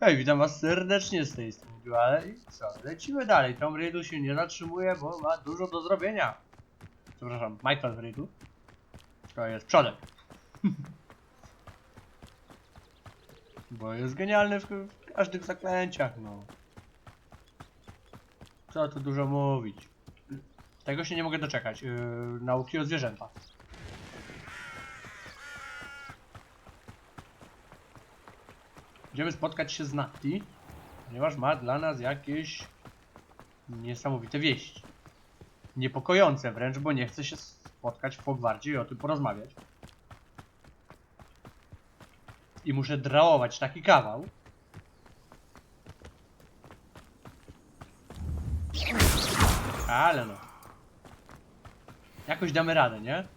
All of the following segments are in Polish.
Hej, witam was serdecznie z tej strony, ale i co? Lecimy dalej. Tom Raidu się nie zatrzymuje, bo ma dużo do zrobienia. Przepraszam, Michael Raidu. To jest przodem. Bo jest genialny w każdych zaklęciach, no. Co tu dużo mówić. Tego się nie mogę doczekać. Nauki o zwierzętach. Idziemy spotkać się z Nati, ponieważ ma dla nas jakieś niesamowite wieści. Niepokojące wręcz, bo nie chce się spotkać w Hogwarcie i o tym porozmawiać. I muszę drałować taki kawał. Ale no. Jakoś damy radę, nie?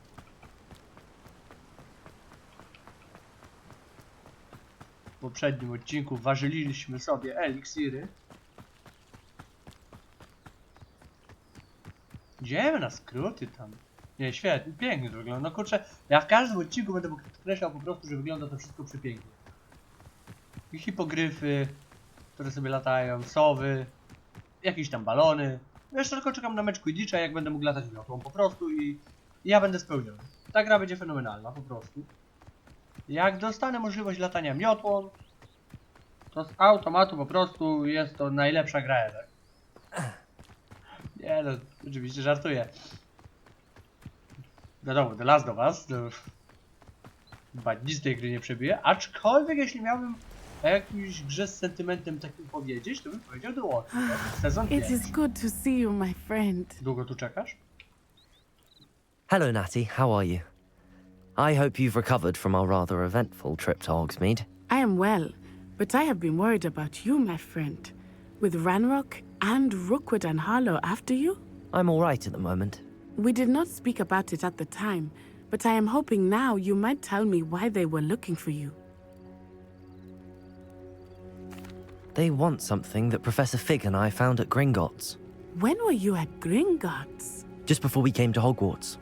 W poprzednim odcinku ważyliśmy sobie eliksiry. Idziemy na skróty tam. Nie, świetnie, pięknie to wygląda. No kurczę, ja w każdym odcinku będę podkreślał po prostu, że wygląda to wszystko przepięknie. I hipogryfy, które sobie latają, sowy, jakieś tam balony. Jeszcze tylko czekam na mecz Quidditcha, jak będę mógł latać miotłą po prostu i ja będę spełniony. Ta gra będzie fenomenalna po prostu. Jak dostanę możliwość latania miotłą, to z automatu po prostu jest to najlepsza gra ever. Nie no, oczywiście żartuję. Wiadomo, The Last of Us to chyba nic tej gry nie przebije, aczkolwiek jeśli miałbym o jakiejś grze z sentymentem takim powiedzieć, to bym powiedział The Walking Dead, sezon 5. It is good to see you, my friend. Długo tu czekasz? Hello, Natty. How are you? I hope you've recovered from our rather eventful trip to Hogsmeade. I am well, but I have been worried about you, my friend. With Ranrock and Rookwood and Harlow after you? I'm all right at the moment. We did not speak about it at the time, but I am hoping now you might tell me why they were looking for you. They want something that Professor Fig and I found at Gringotts. When were you at Gringotts? Just before we came to Hogwarts.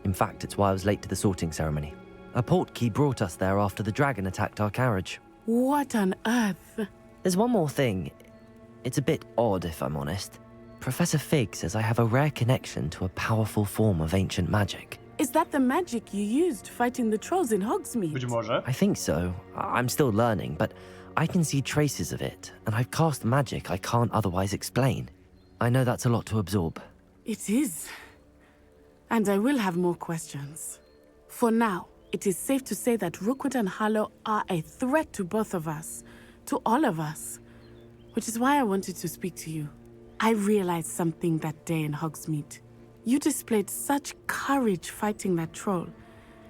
In fact, it's why I was late to the sorting ceremony. A portkey brought us there after the dragon attacked our carriage. What on earth? There's one more thing. It's a bit odd, if I'm honest. Professor Fig says I have a rare connection to a powerful form of ancient magic. Is that the magic you used fighting the trolls in Hogsmeade? Być może. I think so. I'm still learning, but I can see traces of it, and I've cast magic I can't otherwise explain. I know that's a lot to absorb. It is. And I will have more questions. For now, it is safe to say that Rookwood and Harlow are a threat to both of us, to all of us, which is why I wanted to speak to you. I realized something that day in Hogsmeade. You displayed such courage fighting that troll,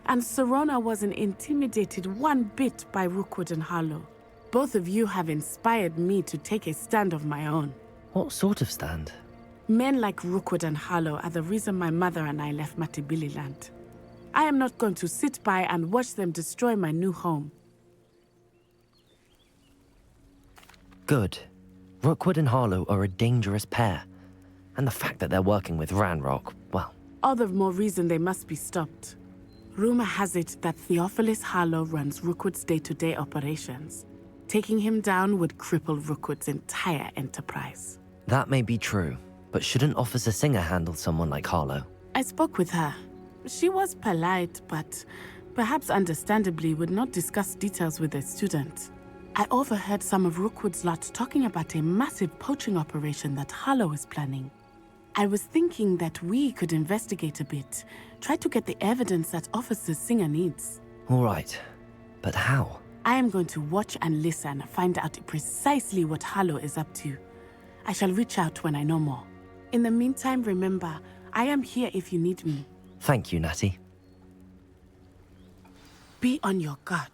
and Serona wasn't intimidated one bit by Rookwood and Harlow. Both of you have inspired me to take a stand of my own. What sort of stand? Men like Rookwood and Harlow are the reason my mother and I left Matabeleland. I am not going to sit by and watch them destroy my new home. Good. Rookwood and Harlow are a dangerous pair. And the fact that they're working with Ranrock, well... All the more reason they must be stopped. Rumor has it that Theophilus Harlow runs Rookwood's day-to-day operations. Taking him down would cripple Rookwood's entire enterprise. That may be true, but shouldn't Officer Singer handle someone like Harlow? I spoke with her. She was polite, but perhaps understandably would not discuss details with a student. I overheard some of Rookwood's lot talking about a massive poaching operation that Harlow is planning. I was thinking that we could investigate a bit, try to get the evidence that Officer Singer needs. All right, but how? I am going to watch and listen, find out precisely what Harlow is up to. I shall reach out when I know more. In the meantime, remember, I am here if you need me. Thank you, Natty. Be on your guard.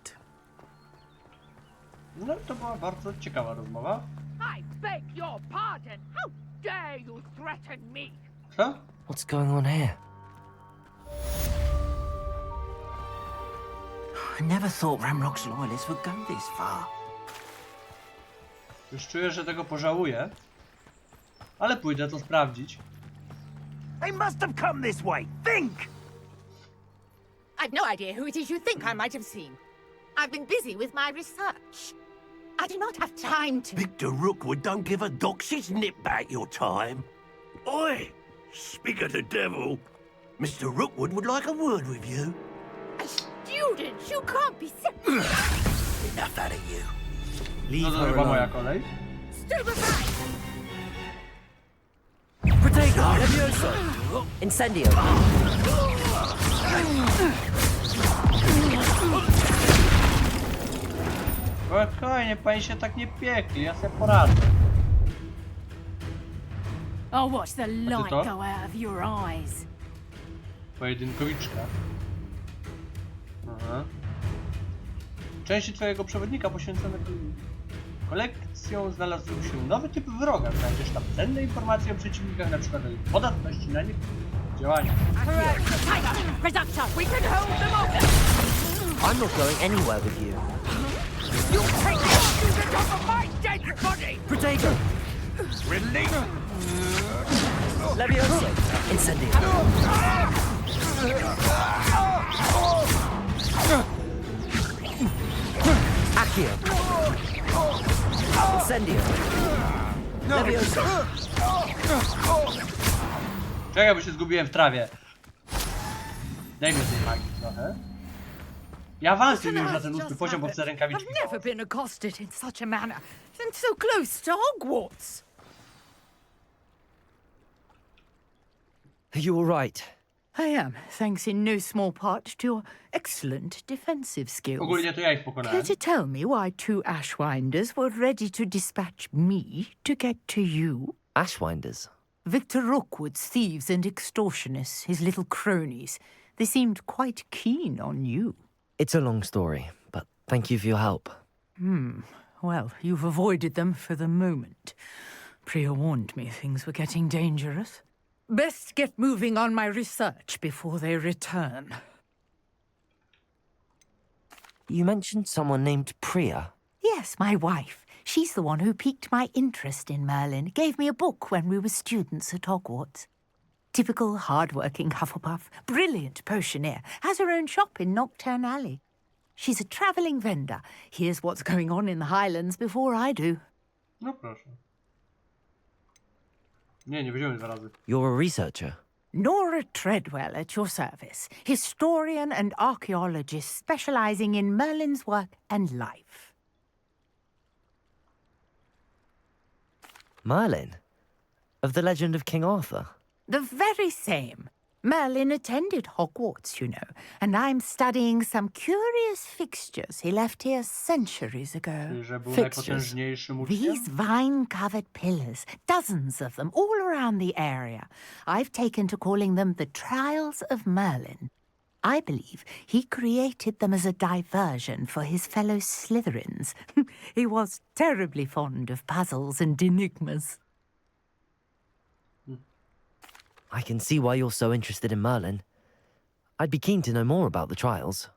No to była bardzo ciekawa rozmowa. I beg your pardon. How dare you threaten me? Co? What's going on here? I never thought Ranrock's loyalists would go this far. Już czuję, że tego pożałuję. Ale pójdę to sprawdzić. They must have come this way. Think! I've no idea who it is you think I might have seen. I've been busy with my research. I do not have time to. Victor Rookwood don't give a doxy's nip back your time. Oi! Speak of the devil. Mr. Rookwood would like a word with you. A student, you can't be so Enough out of you. No Leave to her chyba moja alone. kolej. stupefied. Protego! Levioso! Incendio! Spokojnie, pani się tak nie piekli, ja sobie poradzę. I'll watch the light to? go out of your eyes. Pojedynkowiczka. Aha. Części twojego przewodnika poświęcone kolekcją znalazł się nowy typ wroga. Znajdziesz tam cenne informacje o przeciwnikach, na przykład o ich podatności na niektóre działania. Tiger, Reductor, we can hold them off. I'm not going anywhere with you. You take the student off of my dead body! Protego! Release! Levioso! Incendio! Accio! Incendio! Levioso! Czekaj, bo się zgubiłem w trawie. Daj mi tej magii trochę. Ja awansuję już na ten 8 poziom, bo chcę rękawiczki. I've never been accosted in such a manner, and so close to Hogwarts. Are you all right? I am, thanks in no small part to your excellent defensive skills. Ogólnie to ja ich Care pokonałem. to tell me why two Ashwinders were ready to dispatch me to get to you? Ashwinders. Victor Rookwood's thieves and extortionists, his little cronies. They seemed quite keen on you. It's a long story, but thank you for your help. Well, you've avoided them for the moment. Priya warned me things were getting dangerous. Best get moving on my research before they return. You mentioned someone named Priya. Yes, my wife. She's the one who piqued my interest in Merlin. Gave me a book when we were students at Hogwarts. Typical hard-working Hufflepuff, brilliant potioneer, has her own shop in Knockturn Alley. She's a travelling vendor. Hears what's going on in the Highlands before I do. No proszę. Nie będziemy dwa razy. You're a researcher. Nora Treadwell at your service, historian and archaeologist specialising in Merlin's work and life. Merlin? Of the legend of King Arthur? The very same. Merlin attended Hogwarts, you know, and I'm studying some curious fixtures he left here centuries ago. Czyli, że był Fixtures. najpotężniejszym uczniem? These vine-covered pillars, dozens of them, all around the area. I've taken to calling them the Trials of Merlin. I believe he created them as a diversion for his fellow Slytherins. He was terribly fond of puzzles and enigmas. I can see why you're so interested in Merlin. I'd be keen to know more about the trials.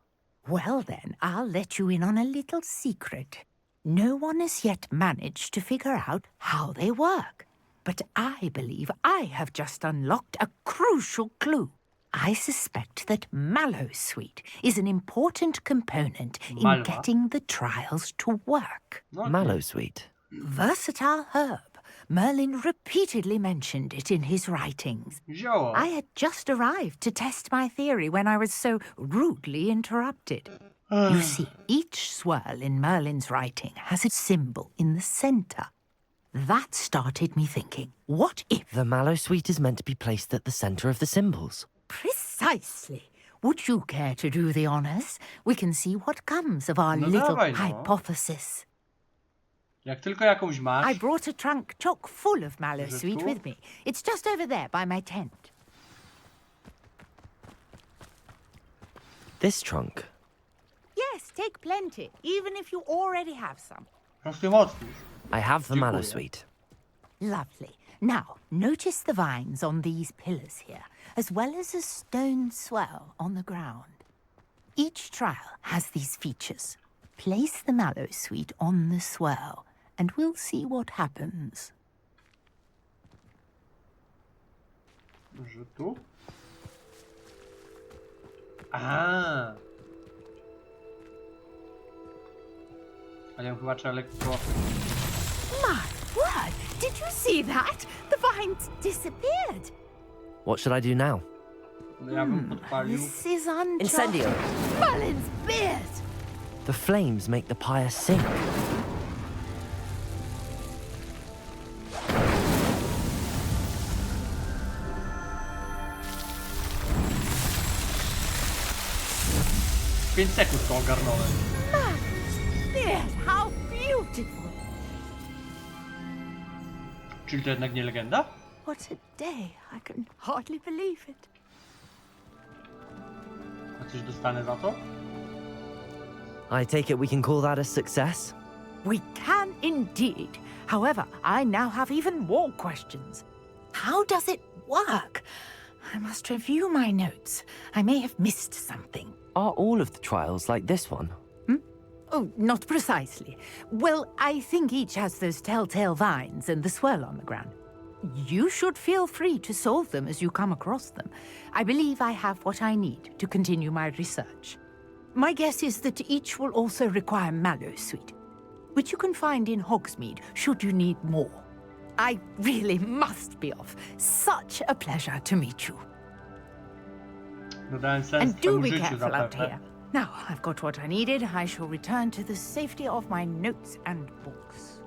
Well then, I'll let you in on a little secret. No one has yet managed to figure out how they work. But I believe I have just unlocked a crucial clue. I suspect that Mallowsweet is an important component in Malwa? getting the trials to work. No, Mallowsweet. Versatile herb. Merlin repeatedly mentioned it in his writings. Zioło. I had just arrived to test my theory when I was so rudely interrupted. You see, each swirl in Merlin's writing has a symbol in the centre. That started me thinking, what if... The Mallowsweet is meant to be placed at the center of the symbols. Precisely. Would you care to do the honours? We can see what comes of our No little dawaj, no. hypothesis. Jak tylko jakąś masz. I brought a trunk chock full of Mallowsweet tu? with me. It's just over there by my tent. This trunk. Yes, take plenty, even if you already have some. Po prostu ją otwórz. I have the Dziękuję. Mallowsweet. Lovely. Now, notice the vines on these pillars here, as well as a stone swell on the ground. Each trial has these features. Place the Mallowsweet on the swell, and we'll see what happens. Że tu? A. Ale chyba trzeba lekko... My word! Did you see that? The vines disappeared. What should I do now? No ja bym podpalił. This is uncharted. Incendio! Merlin's beard! The flames make the pyre sink. W 5 sekund to ogarnąłem. Merlin's beard! How beautiful! Czyli to jednak nie legenda? What a day. I can hardly believe it. A coś dostanę za to? I take it we can call that a success? We can indeed. However, I now have even more questions. How does it work? I must review my notes. I may have missed something. Are all of the trials like this one? Oh, not precisely. Well, I think each has those telltale vines and the swirl on the ground. You should feel free to solve them as you come across them. I believe I have what I need to continue my research. My guess is that each will also require mallowsweet, which you can find in Hogsmeade should you need more. I really must be off. Such a pleasure to meet you. Dodałem sens And do twojemu be życiu careful out zapewne. here. Now, I've got what I needed. I shall return to the safety of my notes and books.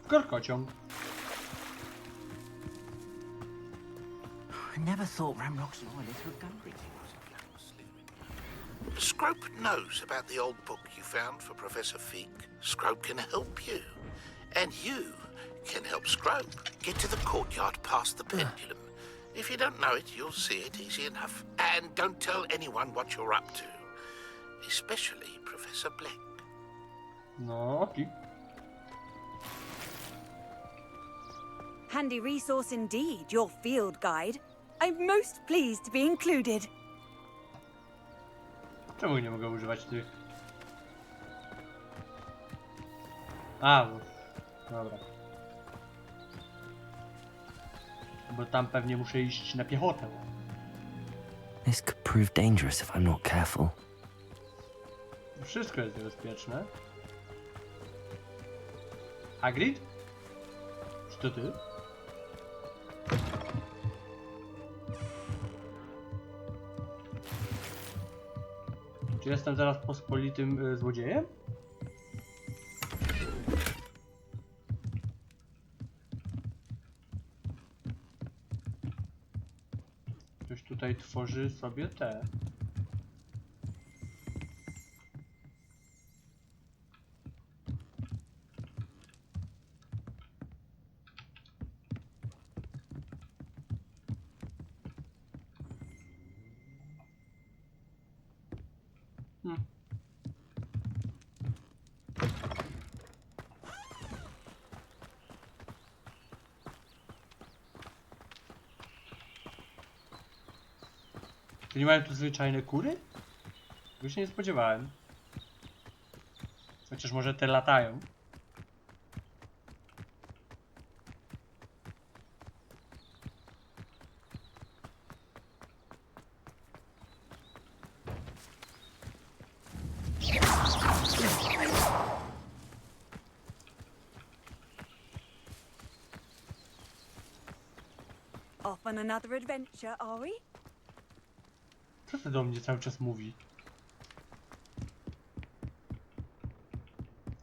Korkociąg. I never thought Ramrock's toilets were going. Scrope knows about the old book you found for Professor Fig. Scrope can help you. And you can help Scrope get to the courtyard past the pendulum. If you don't know it, you'll see it easy enough. And don't tell anyone what you're up to. Especially Professor Black. No, okej. Handy resource indeed, your field guide. I'm most pleased to be included. Czemu nie mogę używać tych? A, dobra. Bo tam pewnie muszę iść na piechotę. This could prove dangerous if I'm not careful. Wszystko jest niebezpieczne. Hagrid? Czy to ty? Czy jestem teraz pospolitym złodziejem? Ktoś tutaj tworzy sobie te. To nie mają tu zwyczajne kury? Tego się nie spodziewałem. Chociaż może te latają. Off on another adventure, are we? Co ty do mnie cały czas mówi?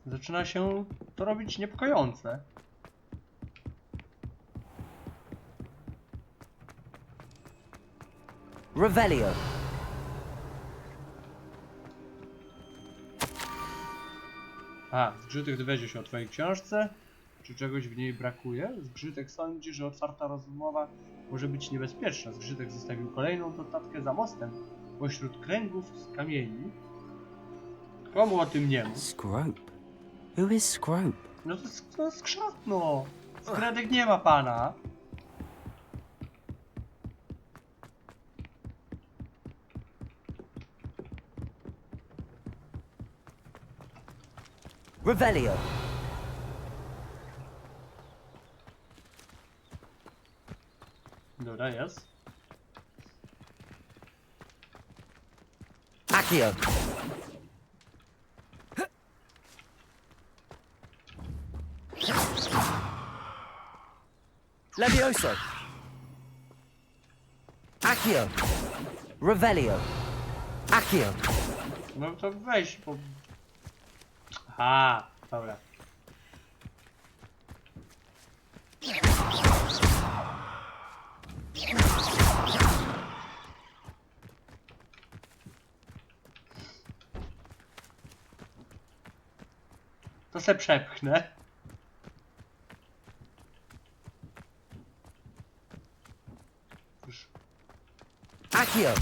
Zaczyna się to robić niepokojące. Revelio. A, Zgrzytek dowiedział się o twojej książce. Czy czegoś w niej brakuje? Zgrzytek sądzi, że otwarta rozmowa może być niebezpieczna. Zgrzytek zostawił kolejną notatkę za mostem pośród kręgów z kamieni. Komu o tym nie mów? Scrope. Who is Scrope? No to jest skrzat, no. Skradek nie ma pana. Revelio. Dobra, jest. Accio! Levioso! Accio! Revelio! Accio! No to weź, bo... Aha, dobra. To se przepchnę. Już. Accio!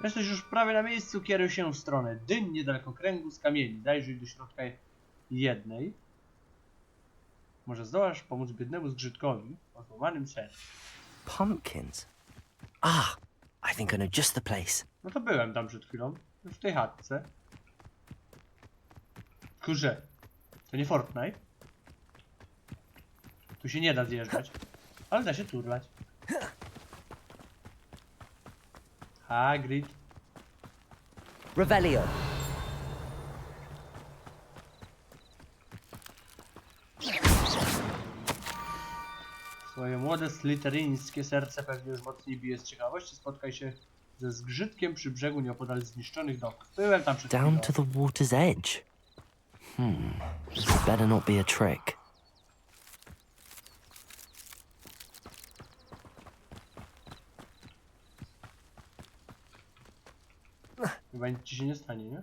Jesteś już prawie na miejscu, kieruj się w stronę dyń niedaleko kręgu z kamieni. Zajrzyj do środka jednej. Może zdołasz pomóc biednemu zgrzytkowi o złamanym sercu. Pumpkins. Ah, I think I know just the place. No to byłem tam przed chwilą. W tej chatce. Kurze. To nie Fortnite. Tu się nie da zjeżdżać. Ale da się turlać. Hagrid. Revelio. Swoje młode slytheryńskie serce pewnie już mocniej bije z ciekawości. Spotkaj się ze zgrzytkiem przy brzegu nieopodal zniszczonych domów. Byłem tam przed Down chwilą. to the water's edge. It better not be a trick. Chyba nic ci się nie stanie, nie?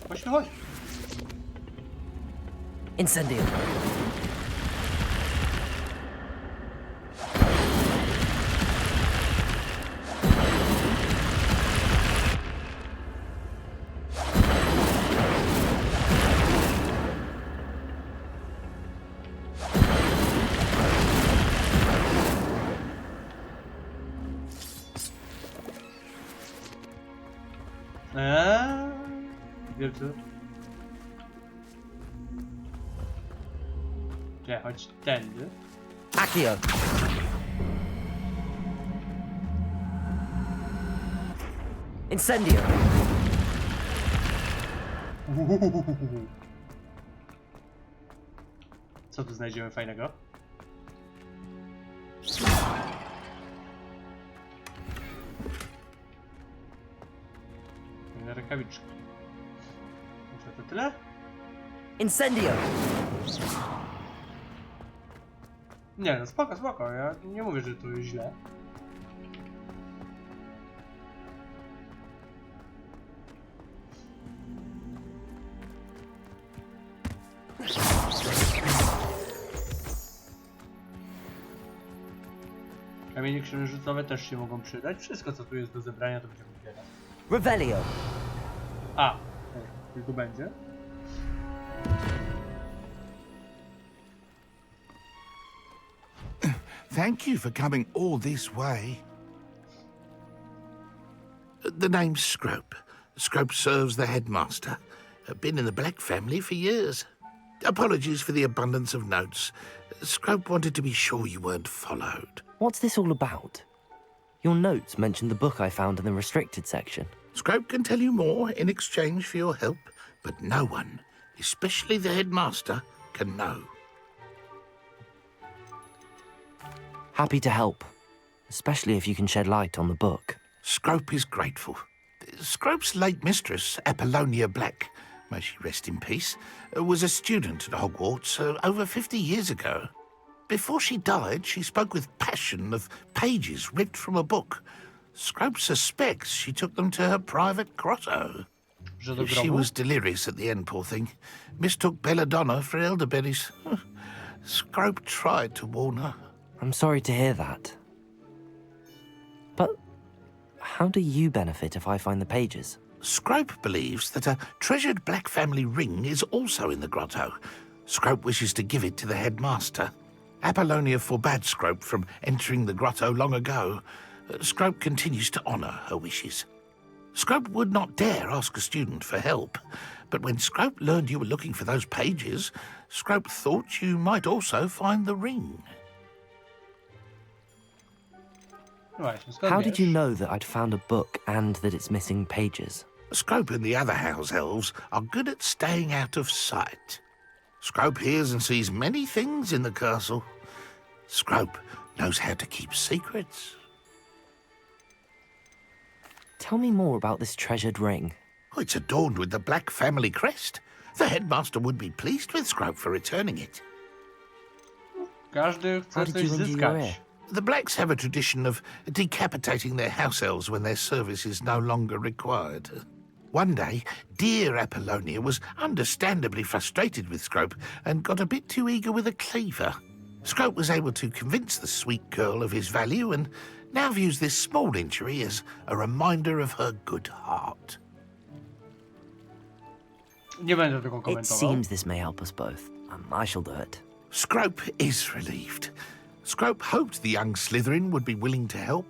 Chodź tu, chodź. Incendio. Wielce. Czekaj, chodź tędy. Accio. Incendio. Co tu znajdziemy fajnego? Fajne rękawiczki. Co to tyle? Incendio. Nie no, spoko, spoko. Ja nie mówię, że to jest źle. Kamienie księżycowe też się mogą przydać. Wszystko co tu jest do zebrania to będziemy zbierać. Revelio. A, tu będzie. Thank you for coming all this way. The name's Scrope. Scrope serves the headmaster. Been in the Black family for years. Apologies for the abundance of notes. Scrope wanted to be sure you weren't followed. What's this all about? Your notes mentioned the book I found in the restricted section. Scrope can tell you more in exchange for your help, but no one, especially the headmaster, can know. Happy to help, especially if you can shed light on the book. Scrope is grateful. Scrope's late mistress, Apollonia Black, may she rest in peace, was a student at Hogwarts over 50 years ago. Before she died, she spoke with passion of pages ripped from a book. Scrope suspects she took them to her private grotto. Że do She grobu? was delirious at the end, poor thing. Mistook belladonna for elderberries. Scrope tried to warn her. I'm sorry to hear that. But how do you benefit if I find the pages? Scrope believes that a treasured Black family ring is also in the grotto. Scrope wishes to give it to the headmaster. Apollonia forbade Scrope from entering the grotto long ago. Scrope continues to honour her wishes. Scrope would not dare ask a student for help, but when Scrope learned you were looking for those pages, Scrope thought you might also find the ring. Właśnie, skąd How wiesz? did you know that I'd found a book and that it's missing pages? Scrope and the other house elves are good at staying out of sight. Scrope hears and sees many things in the castle. Scrope knows how to keep secrets. Tell me more about this treasured ring. Oh, it's adorned with the Black family crest. The headmaster would be pleased with Scrope for returning it. Każdy How chce did coś you injure your ear? zyskać. The Blacks have a tradition of decapitating their house elves when their service is no longer required. One day, dear Apollonia was understandably frustrated with Scrope and got a bit too eager with a cleaver. Scrope was able to convince the sweet girl of his value and now views this small injury as a reminder of her good heart. Nie będę tego It komentował. seems this may help us both. I shall do it. Scrope is relieved. Scrope hoped the young Slytherin would be willing to help.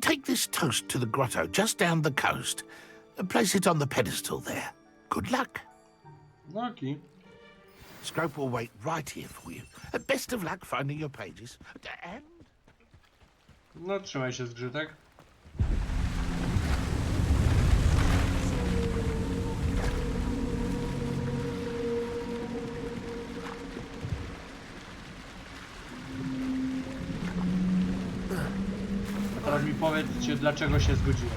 Take this toast to the grotto just down the coast and place it on the pedestal there. Good luck. Okej. Scrope will wait right here for you. Best of luck finding your pages. And No trzymaj się, zgrzytek. A teraz mi powiedzcie, dlaczego się zgodziłem.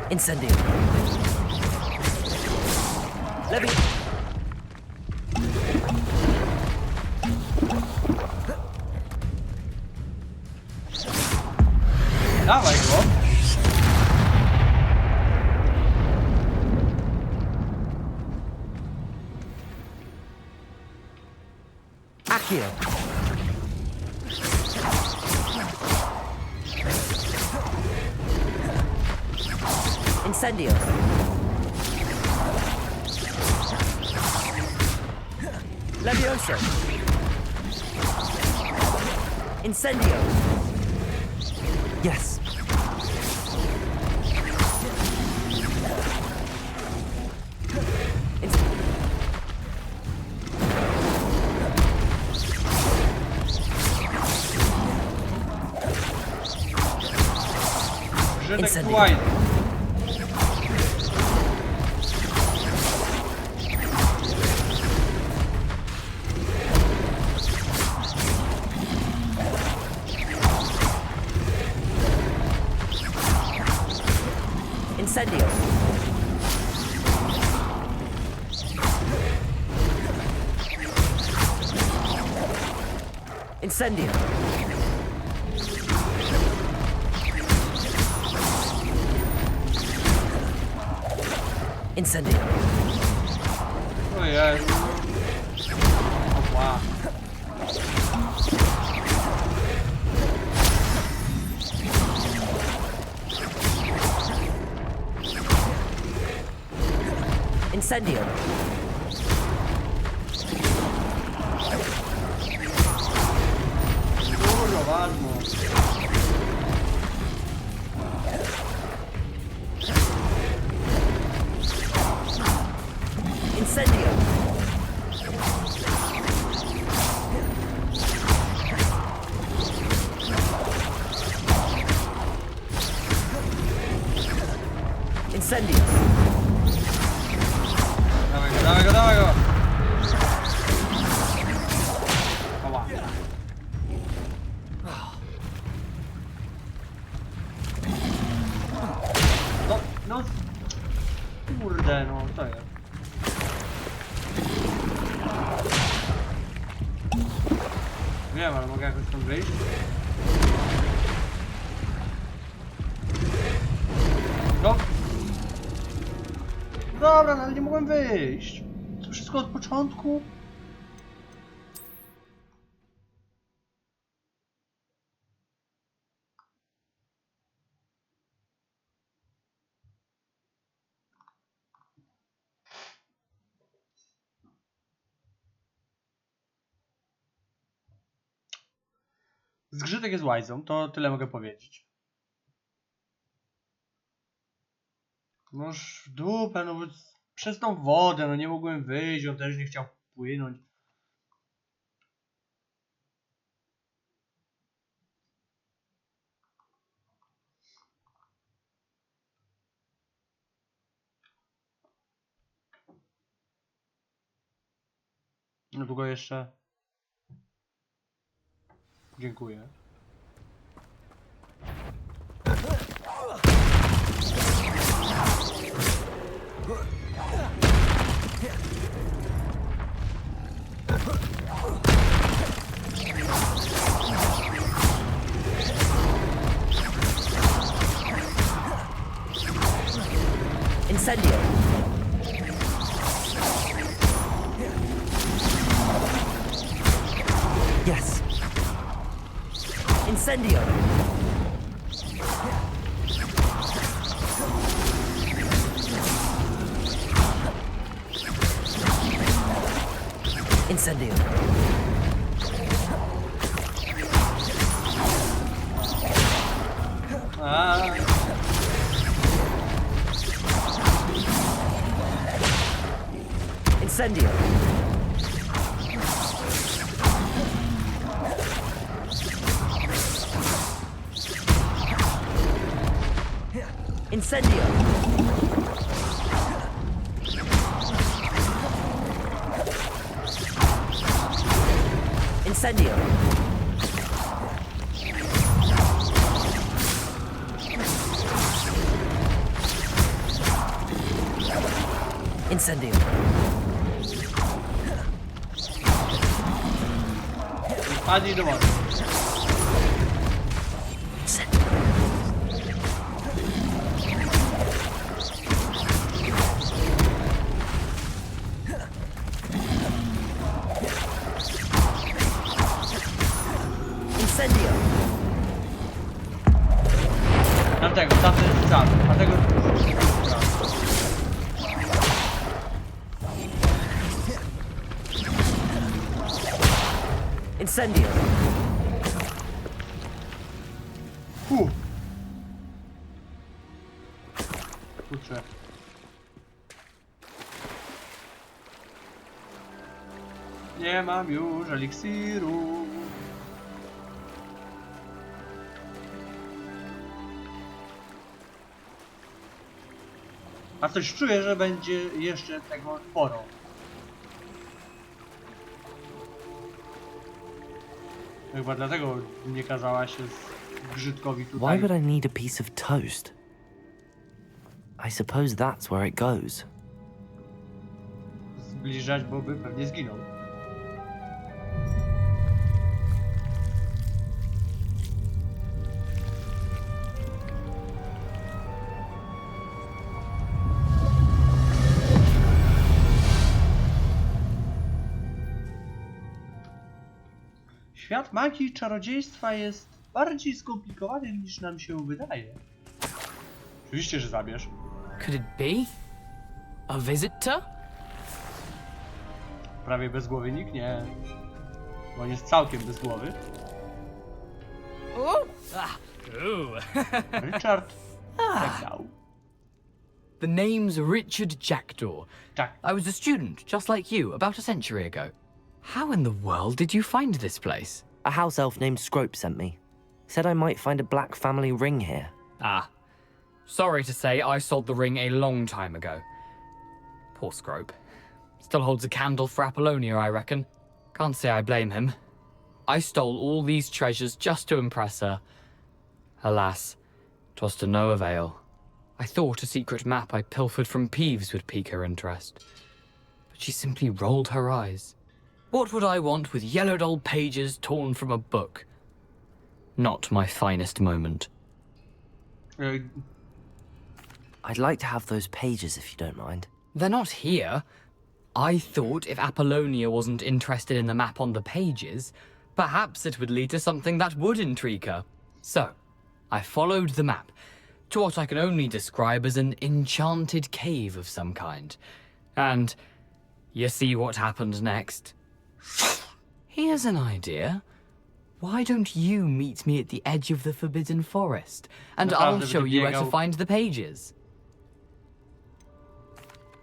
Incendio. Levi. Dawaj go! Accio. Incendio. Levioso. Incendio. Yes. Grzytek Incendio. słuchaj. Incendio. Incendio. Incendio. Ojej. Ła. Incendio. Kurwa, ważno. Incendio. Incendio. Dawaj go, dawaj go, dawaj go! Ała. No, no... Kurde, no, co jest? Wiem, ale mogę jakoś stąd wyjść? No! Dobra, no ale nie mogłem wyjść. To wszystko od początku? Zgrzytek jest łajzą, to tyle mogę powiedzieć. Noż w dupę, no bo przez tą wodę, no nie mogłem wyjść, on też nie chciał płynąć. No długo jeszcze? Dziękuję. Incendio! Yes. Incendio! Incendio! Incendio! Incendio! Incendio! Incendio! Padnij do wody. Incendio! Tamtego jest sam, a tego... Incendio! Kurczę. Nie mam już eliksiru. A coś czuję, że będzie jeszcze tego sporo. Chyba dlatego nie kazała się Zgrzytkowi Why tutaj. would I need a piece of toast? I suppose that's where it goes. Zbliżać, bo by pewnie zginął. Świat magii i czarodziejstwa jest bardziej skomplikowany niż nam się wydaje. Oczywiście, że zabierz. Could it be? A visitor? Prawie bez głowy nikt nie. Bo on jest całkiem bez głowy. Ooh. Ooh. Richard Jackdaw. The name's Richard Jackdaw. Tak. I was a student, just like you, about a century ago. How in the world did you find this place? A house elf named Scrope sent me. Said I might find a black family ring here. Ah. Sorry to say, I sold the ring a long time ago. Poor Scrope. Still holds a candle for Apollonia, I reckon. Can't say I blame him. I stole all these treasures just to impress her. Alas, 'twas to no avail. I thought a secret map I pilfered from Peeves would pique her interest. But she simply rolled her eyes. What would I want with yellowed old pages torn from a book? Not my finest moment. I'd like to have those pages if you don't mind. They're not here. I thought if Apollonia wasn't interested in the map on the pages, perhaps it would lead to something that would intrigue her. So, I followed the map to what I can only describe as an enchanted cave of some kind. And you see what happened next? Here's an idea. Why don't you meet me at the edge of the Forbidden Forest, and Naprawdę I'll show będę you where to biegał. find the pages?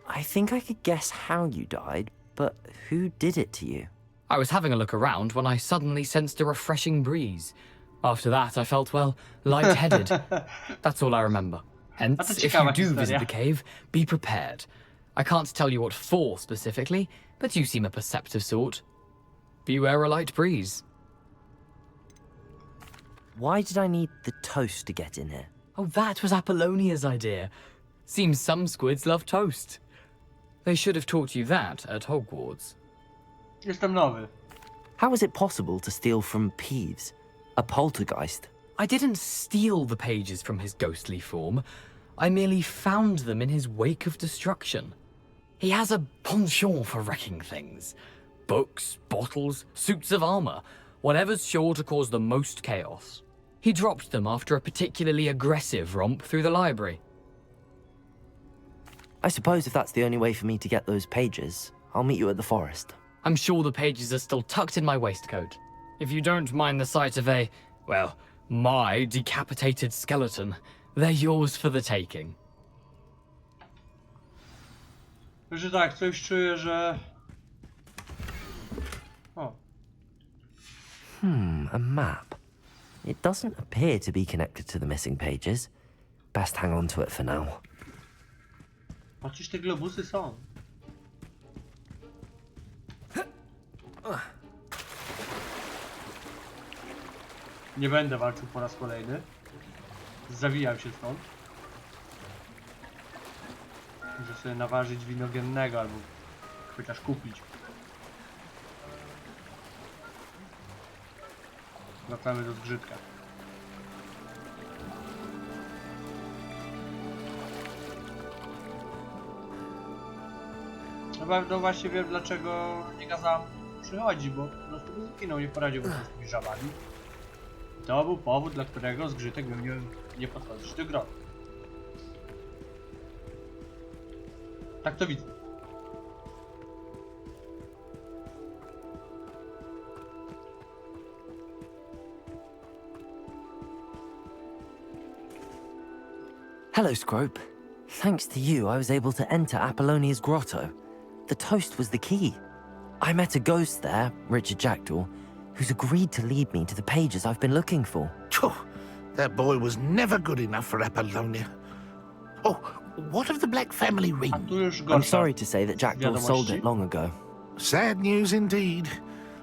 I think I could guess how you died, but who did it to you? I was having a look around when I suddenly sensed a refreshing breeze. After that, I felt, well, lightheaded. That's all I remember. Hence, if you ciekawa do visit historia. the cave, be prepared. I can't tell you what for specifically, but you seem a perceptive sort. Beware a light breeze. Why did I need the toast to get in here? Oh, that was Apollonia's idea. Seems some squids love toast. They should have taught you that at Hogwarts. Jestem nowy. How is it possible to steal from Peeves, a poltergeist? I didn't steal the pages from his ghostly form. I merely found them in his wake of destruction. He has a penchant for wrecking things. Books, bottles, suits of armor, whatever's sure to cause the most chaos. He dropped them after a particularly aggressive romp through the library. I suppose if that's the only way for me to get those pages, I'll meet you at the forest. I'm sure the pages are still tucked in my waistcoat. If you don't mind the sight of a, well, my decapitated skeleton, they're yours for the taking. Że tak, coś czuję, że... O, A map. It doesn't appear to be connected to the missing pages. Best hang on to it for now. chociaż te globusy są. Nie będę walczył po raz kolejny. Zawijam się stąd. Muszę sobie naważyć winogennego albo chociaż kupić. Wracamy do zgrzytka. Na pewno właśnie wiem, dlaczego nie kazałem przychodzić, bo po prostu by zginął, nie poradziłby sobie z tymi żabami. To był powód, dla którego zgrzytek miał nie podchodzić do grotu. Tak to widzę. Hello, Scrope. Thanks to you, I was able to enter Apollonia's grotto. The toast was the key. I met a ghost there, Richard Jackdaw, who's agreed to lead me to the pages I've been looking for. Phew, that boy was never good enough for Apollonia. Oh, what of the Black family A ring? tu już I'm gorsza. sorry to say that Jackdaw sold Wiadomości. it long ago. Sad news indeed.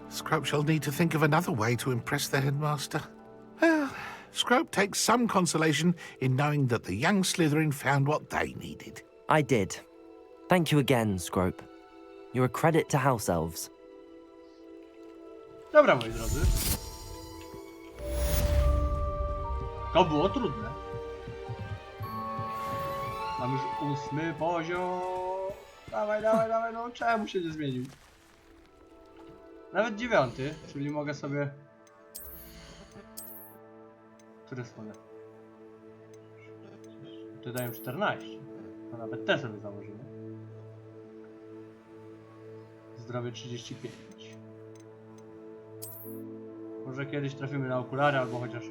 Scrope shall need to think of another way to impress the headmaster. Well, Scrope takes some consolation in knowing that the young Slytherin found what they needed. I did. Thank you again, Scrope. You're a credit to House Elves. Dobra, moi drodzy. To było trudne. Mam już 8 poziom. Dawaj, dawaj, dawaj, no czemu się nie zmienił? Nawet 9, czyli mogę sobie... Które są one? Te dają 14. To nawet te sobie założymy. Zdrowie 35. Może kiedyś trafimy na okulary, albo chociaż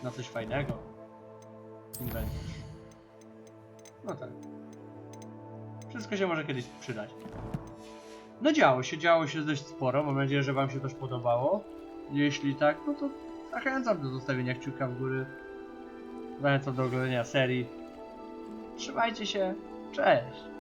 na coś fajnego. Inwentarz. No tak. Wszystko się może kiedyś przydać. No działo się dość sporo. Mam nadzieję, że wam się też podobało. Jeśli tak, no to zachęcam do zostawienia kciuka w górę. Zachęcam do oglądania serii. Trzymajcie się. Cześć!